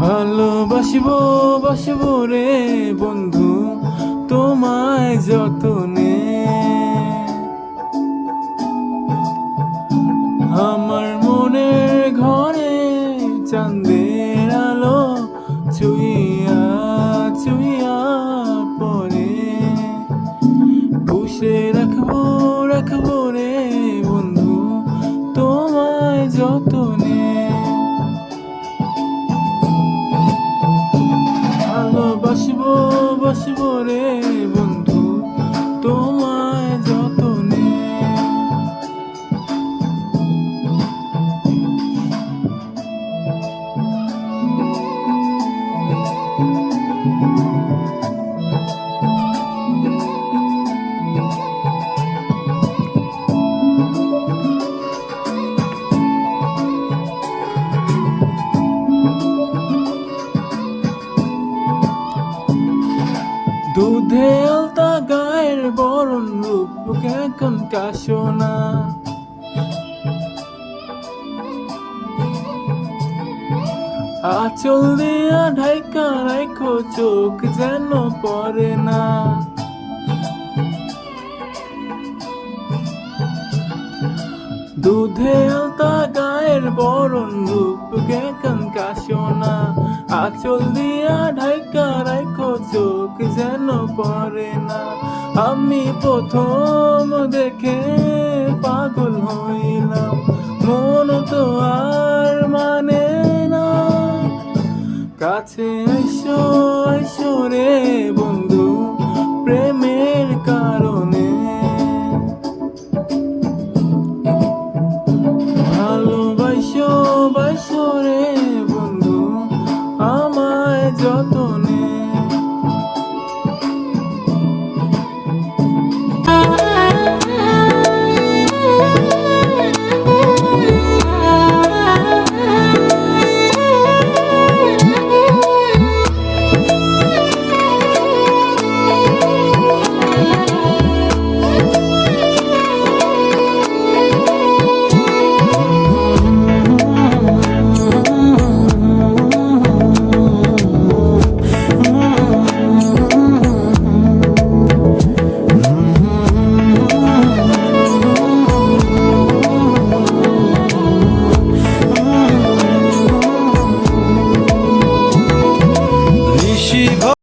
ভালোবাসিব বাসিব রে বন্ধু তোমায় যতনে। আমার মনের ঘরে চাঁদের আলো চুইয়া চুইয়া পরে পুষে রাখবো রাখবো রে বন্ধু তোমায় যতনে। ভালোবাসিব বাসিব রে বন্ধু তোমায় যতনে। দুধে আলতা গায়ের বরণ রূপ এখন কাশোনা। আঁচল দিয়া ঢাইকা রাখো চোখ যেন পড়ে না। দুধে আলতা গায়ের বরণ রূপ এখন কাশোনা। আঁচল দিয়া ঢাইকা রাখো চোখ যেন পড়ে না। আমি প্রথম দেখে পাগল হইলাম, মন তো আর মানে না। কাছে আইসো আইসো রে